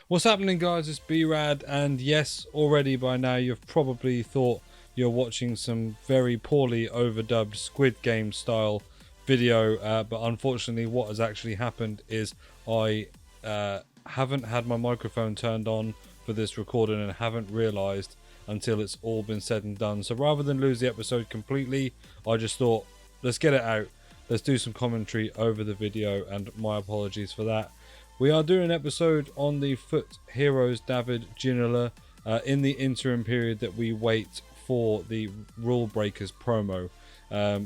What's happening, guys? It's B-RAD, and yes, already by now you've probably thought you're watching some very poorly overdubbed Squid Game style video, but unfortunately what has actually happened is I haven't had my microphone turned on for this recording and haven't realised until it's all been said and done. So rather than lose the episode completely, I just thought, let's get it out. Let's do some commentary over the video, and my apologies for that. We are doing an episode on the Fut Heroes David Ginola in the interim period that we wait for the Rule Breakers promo.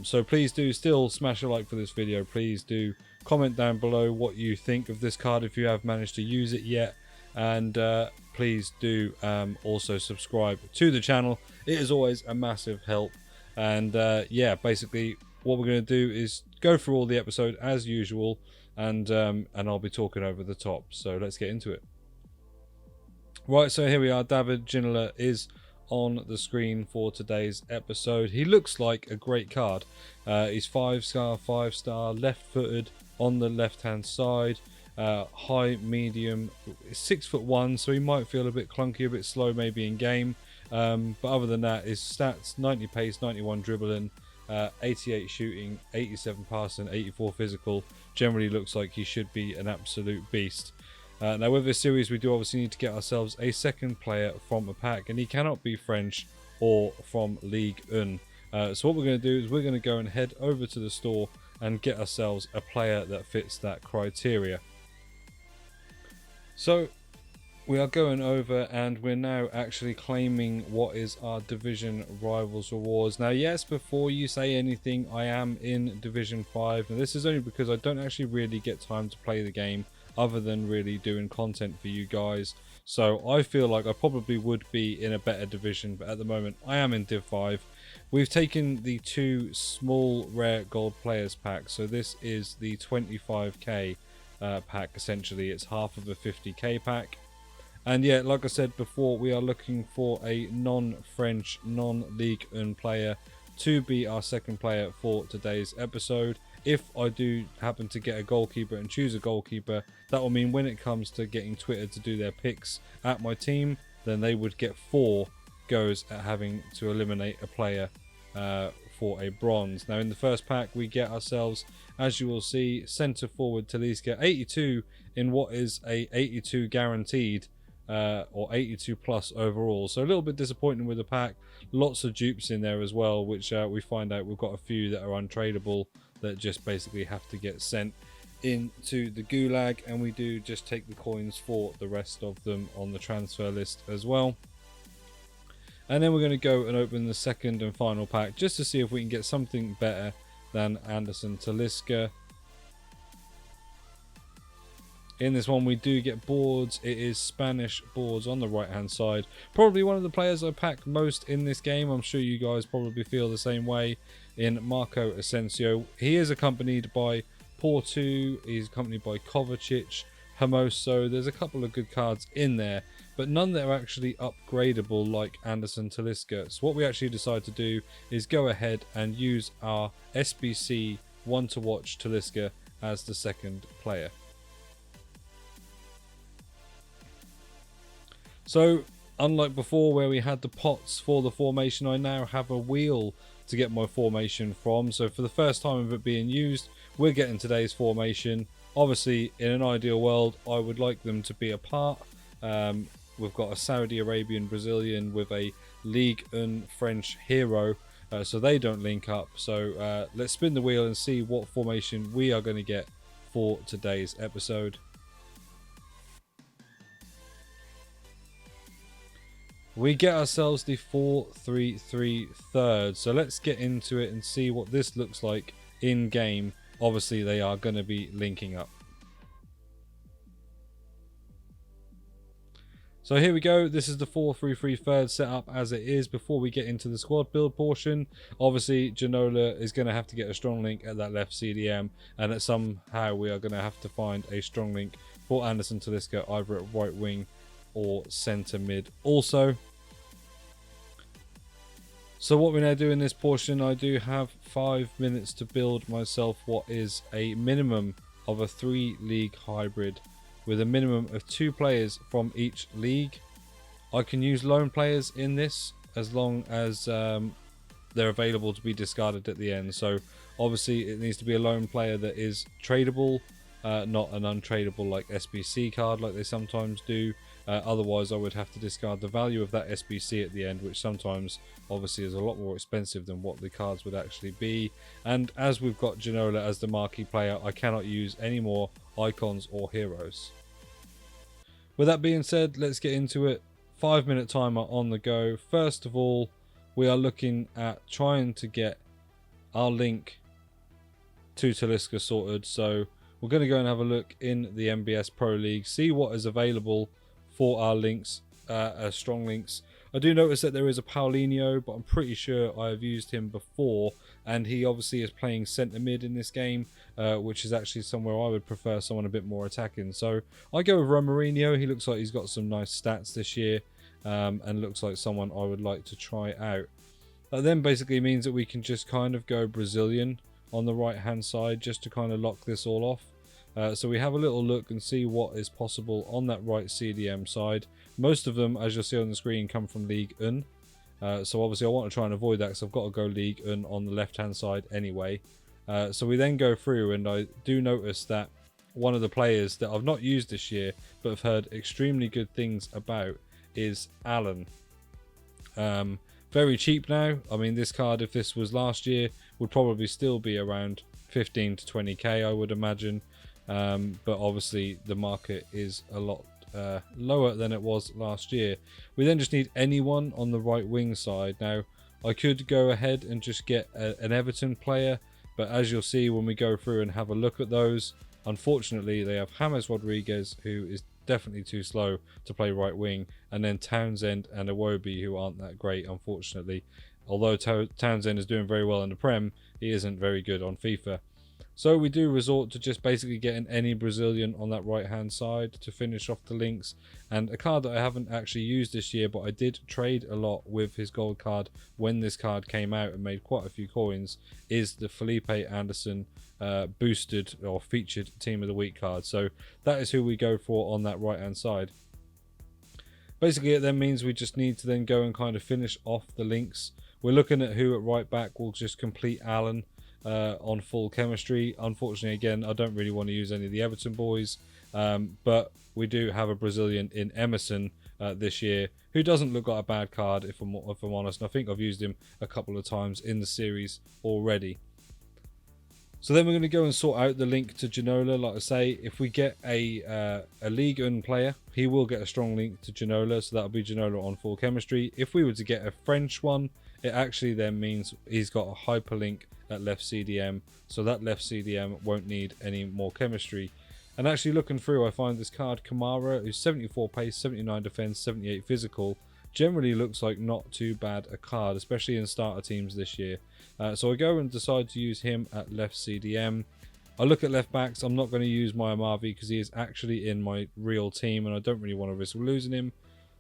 So please do still smash a like for this video. Please do comment down below what you think of this card if you have managed to use it yet. And please do also subscribe to the channel. It is always a massive help. And yeah, basically what we're going to do is go through all the episode as usual. And I'll be talking over the top, so let's get into it. Right, so here we are. David Ginola is on the screen for today's episode. He looks like a great card. He's 5-star, 5-star, left-footed on the left-hand side, high, medium, 6'1", so he might feel a bit clunky, a bit slow maybe in game. But other than that, his stats: 90 pace, 91 dribbling, 88 shooting, 87 passing, 84 physical. Generally looks like he should be an absolute beast. Now with this series we do obviously need to get ourselves a second player from a pack, and he cannot be French or from Ligue 1. So what we're going to do is we're going to go and head over to the store and get ourselves a player that fits that criteria. So we are going over and we're now actually claiming what is our Division Rivals rewards. Now yes, before you say anything, I am in Division 5. Now this is only because I don't actually really get time to play the game other than really doing content for you guys. So I feel like I probably would be in a better division, but at the moment I am in Div 5. We've taken the 2 small rare gold players pack. So this is the 25k pack essentially. It's half of a 50k pack. And yeah, like I said before, we are looking for a non-French, non-Ligue 1 player to be our second player for today's episode. If I do happen to get a goalkeeper and choose a goalkeeper, that will mean when it comes to getting Twitter to do their picks at my team, then they would get 4 goes at having to eliminate a player for a bronze. Now in the first pack we get ourselves, as you will see, centre forward Talisca, 82 in what is a 82 guaranteed. Or 82 plus overall, so a little bit disappointing with the pack. Lots of dupes in there as well, which we find out we've got a few that are untradeable that just basically have to get sent into the gulag, and we do just take the coins for the rest of them on the transfer list as well. And then we're going to go and open the second and final pack just to see if we can get something better than Anderson Talisca. In this one we do get boards. It is Spanish boards on the right hand side. Probably one of the players I pack most in this game. I'm sure you guys probably feel the same way. In Marco Asensio, he is accompanied by Porto, he's accompanied by Kovacic, Hermoso. There's a couple of good cards in there, but none that are actually upgradable like Anderson Talisca. So what we actually decide to do is go ahead and use our SBC one to watch Talisca as the second player. So, unlike before where we had the pots for the formation, I now have a wheel to get my formation from. So for the first time of it being used, we're getting today's formation. Obviously, in an ideal world, I would like them to be apart. We've got a Saudi Arabian Brazilian with a Ligue 1 French hero, so they don't link up. So let's spin the wheel and see what formation we are going to get for today's episode. We get ourselves the 4-3-3 third, so let's get into it and see what this looks like in game. Obviously they are going to be linking up. So here we go. This is the 4-3-3 third setup as it is. Before we get into the squad build portion, obviously Ginola is going to have to get a strong link at that left CDM, and that somehow we are going to have to find a strong link for Anderson Talisca either at right wing or centre mid also. So what we now do in this portion, I do have 5 minutes to build myself what is a minimum of a 3 league hybrid with a minimum of 2 players from each league. I can use loan players in this as long as they're available to be discarded at the end. So obviously it needs to be a loan player that is tradable, not an untradeable like SBC card like they sometimes do. Otherwise I would have to discard the value of that SBC at the end, which sometimes obviously is a lot more expensive than what the cards would actually be. And as we've got Ginola as the marquee player, I cannot use any more icons or heroes. With that being said, let's get into it. 5-minute timer on the go. First of all, we are looking at trying to get our link to Taliska sorted. So we're going to go and have a look in the MBS Pro League, see what is available for our links, strong links. I do notice that there is a Paulinho, but I'm pretty sure I have used him before, and he obviously is playing centre mid in this game, which is actually somewhere I would prefer someone a bit more attacking. So I go with Romarinho. He looks like he's got some nice stats this year, and looks like someone I would like to try out. That then basically means that we can just kind of go Brazilian on the right hand side just to kind of lock this all off. So we have a little look and see what is possible on that right CDM side. Most of them, as you'll see on the screen, come from Ligue 1. So obviously I want to try and avoid that because I've got to go Ligue 1 on the left hand side anyway. So we then go through, and I do notice that one of the players that I've not used this year but have heard extremely good things about is Alan. Very cheap now. I mean, this card, if this was last year, would probably still be around 15 to 20k, I would imagine. But obviously the market is a lot lower than it was last year. We then just need anyone on the right wing side. Now I could go ahead and just get an Everton player, but as you'll see when we go through and have a look at those, unfortunately they have James Rodriguez, who is definitely too slow to play right wing, and then Townsend and Iwobi, who aren't that great, unfortunately. Although Townsend is doing very well in the Prem, he isn't very good on FIFA. So we do resort to just basically getting any Brazilian on that right hand side to finish off the links. And a card that I haven't actually used this year, but I did trade a lot with his gold card when this card came out and made quite a few coins, is the Felipe Anderson boosted or featured Team of the Week card. So that is who we go for on that right hand side. Basically it then means we just need to then go and kind of finish off the links. We're looking at who at right back will just complete Alan on full chemistry. Unfortunately, again, I don't really want to use any of the Everton boys, but we do have a Brazilian in Emerson this year, who doesn't look like a bad card if I'm honest, and I think I've used him a couple of times in the series already. So then we're going to go and sort out the link to Ginola. Like I say, if we get a Ligue 1 player, he will get a strong link to Ginola, so that'll be Ginola on full chemistry. If we were to get a French one, it actually then means he's got a hyperlink at left CDM, so that left CDM won't need any more chemistry. And actually looking through, I find this card Kamara, who's 74 pace, 79 defense, 78 physical, generally looks like not too bad a card, especially in starter teams this year. So I go and decide to use him at left CDM. I look at left backs. I'm not going to use my Amavi because he is actually in my real team and I don't really want to risk losing him.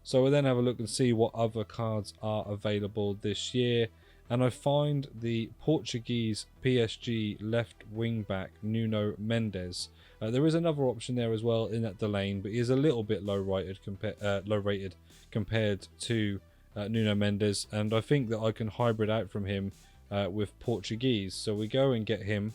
So I then have a look and see what other cards are available this year. And I find the Portuguese PSG left wing back Nuno Mendes. There is another option there as well in that Delane, but he is a little bit low rated compared to Nuno Mendes, and I think that I can hybrid out from him with Portuguese. So we go and get him,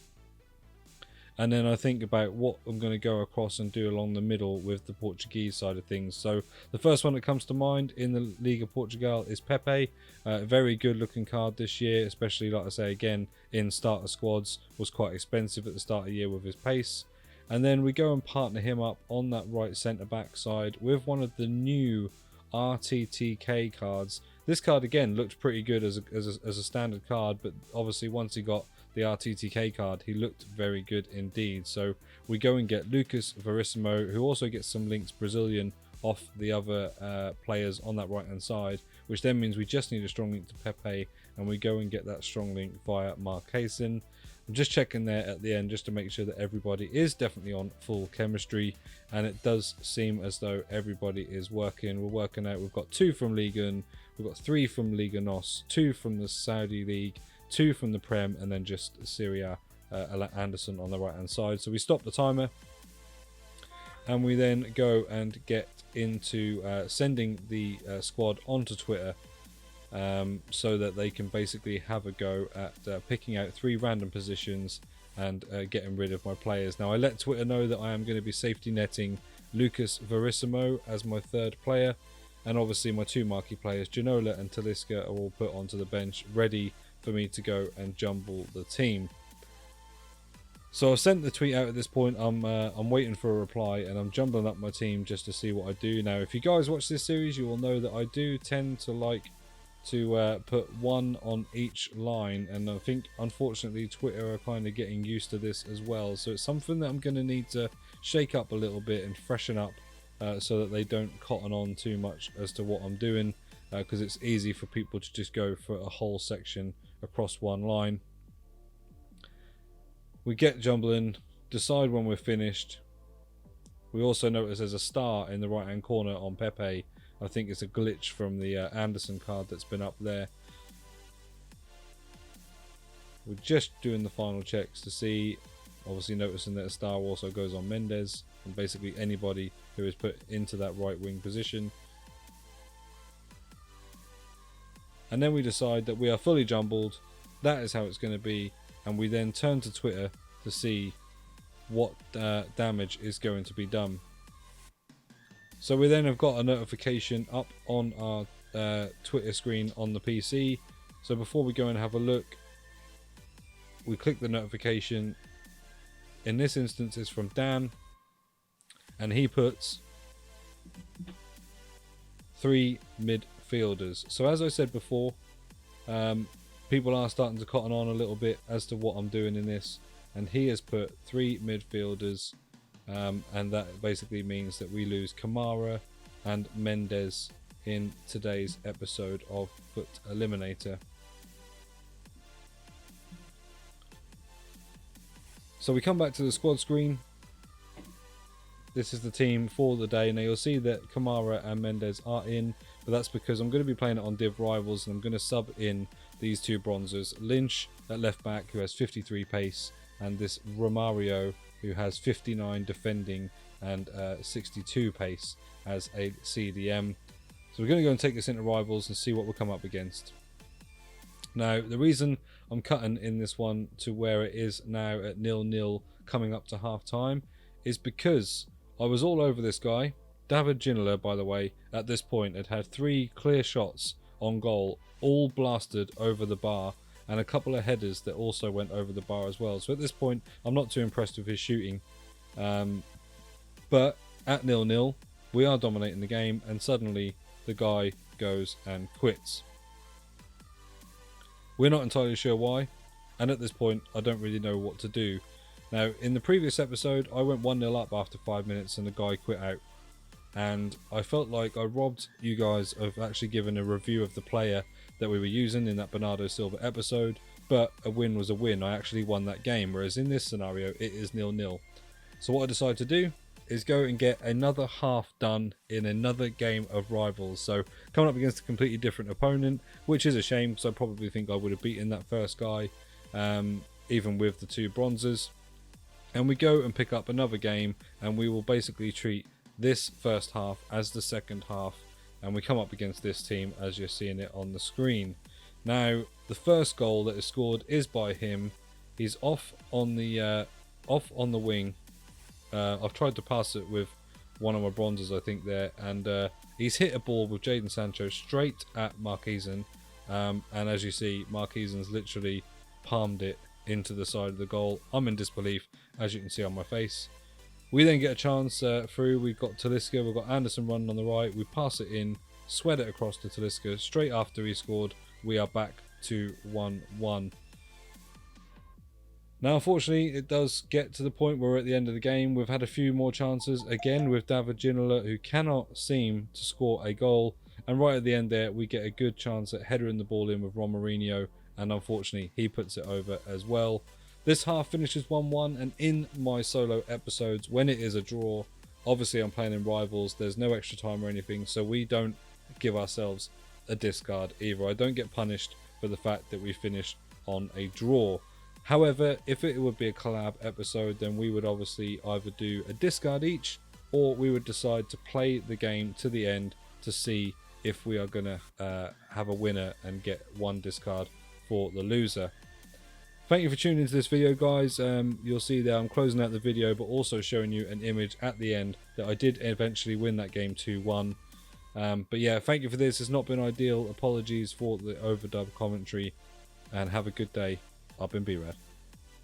and then I think about what I'm going to go across and do along the middle with the Portuguese side of things. So the first one that comes to mind in the League of Portugal is Pepe. Very good looking card this year, especially, like I say again, in starter squads. Was quite expensive at the start of the year with his pace. And then we go and partner him up on that right centre back side with one of the new RTTK cards. This card again looked pretty good as a standard card, but obviously once he got the RTTK card, he looked very good indeed. So we go and get Lucas Verissimo, who also gets some links Brazilian off the other players on that right hand side, which then means we just need a strong link to Pepe, and we go and get that strong link via Marquesan. I'm just checking there at the end just to make sure that everybody is definitely on full chemistry, and it does seem as though everybody is working. We're working out. We've got 2 from Ligue 1, we've got 3 from Liga NOS, 2 from the Saudi League, 2 from the Prem, and then just Syria Anderson on the right hand side. So we stop the timer. and we then go and get into sending the squad onto Twitter, so that they can basically have a go at picking out 3 random positions and getting rid of my players. Now, I let Twitter know that I am going to be safety netting Lucas Verissimo as my 3rd player, and obviously my 2 marquee players, Ginola and Talisca, are all put onto the bench ready for me to go and jumble the team. So I've sent the tweet out at this point. I'm waiting for a reply, and I'm jumbling up my team just to see what I do. Now, if you guys watch this series, you will know that I do tend to like to put 1 on each line, and I think unfortunately Twitter are kind of getting used to this as well, so it's something that I'm going to need to shake up a little bit and freshen up, so that they don't cotton on too much as to what I'm doing, because it's easy for people to just go for a whole section across one line. We get jumbling, decide when we're finished. We also notice there's a star in the right hand corner on Pepe. I think it's a glitch from the Anderson card that's been up there. We're just doing the final checks to see, obviously noticing that a star also goes on Mendes, and basically anybody who is put into that right wing position. And then we decide that we are fully jumbled, that is how it's going to be, and we then turn to Twitter to see what damage is going to be done. So we then have got a notification up on our Twitter screen on the PC. So before we go and have a look, we click the notification. In this instance, it's from Dan, and he puts 3 midfielders. So as I said before, people are starting to cotton on a little bit as to what I'm doing in this, and he has put 3 midfielders. And that basically means that we lose Kamara and Mendes in today's episode of Fut Eliminator. So we come back to the squad screen. This is the team for the day. Now you'll see that Kamara and Mendes are in, but that's because I'm going to be playing it on Div Rivals, and I'm going to sub in these 2 bronzers. Lynch at left back, who has 53 pace, and this Romario, who has 59 defending and 62 pace as a CDM. So we're going to go and take this into Rivals and see what we'll come up against. Now, the reason I'm cutting in this one to where it is now at 0-0 coming up to half time is because I was all over this guy. David Ginola, by the way, at this point had 3 clear shots on goal, all blasted over the bar, and a couple of headers that also went over the bar as well. So at this point, I'm not too impressed with his shooting. But at 0-0, we are dominating the game, and suddenly the guy goes and quits. We're not entirely sure why, and at this point, I don't really know what to do. Now, in the previous episode, I went 1-0 up after 5 minutes, and the guy quit out. And I felt like I robbed you guys of actually giving a review of the player that we were using in that Bernardo Silva episode, but a win was a win. I actually won that game, whereas in this scenario it is 0-0. So what I decided to do is go and get another half done in another game of Rivals. So coming up against a completely different opponent, which is a shame because I probably think I would have beaten that first guy, even with the 2 bronzers. And we go and pick up another game, and we will basically treat this first half as the second half, and we come up against this team as you're seeing it on the screen. Now, the first goal that is scored is by him. He's off on the wing. I've tried to pass it with one of my bronzes, I think, there, and he's hit a ball with Jadon Sancho straight at Marquezine, and as you see, Marquezine's literally palmed it into the side of the goal. I'm in disbelief, as you can see on my face. We then get a chance through. We've got Talisca, we've got Anderson running on the right. We pass it in, sweat it across to Talisca. Straight after he scored, we are back to 1-1. Now, unfortunately, it does get to the point where we're at the end of the game. We've had a few more chances, again with David Ginola, who cannot seem to score a goal. And right at the end there, we get a good chance at headering the ball in with Romarinho, and unfortunately, he puts it over as well. This half finishes 1-1, and in my solo episodes, when it is a draw, obviously I'm playing in Rivals, there's no extra time or anything, so we don't give ourselves a discard either. I don't get punished for the fact that we finished on a draw. However, if it would be a collab episode, then we would obviously either do a discard each, or we would decide to play the game to the end to see if we are going to have a winner and get one discard for the loser. Thank you for tuning into this video, guys. You'll see there I'm closing out the video, but also showing you an image at the end that I did eventually win that game 2-1. But yeah, thank you for this. It's not been ideal. Apologies for the overdub commentary, and have a good day. I've been B-RAD.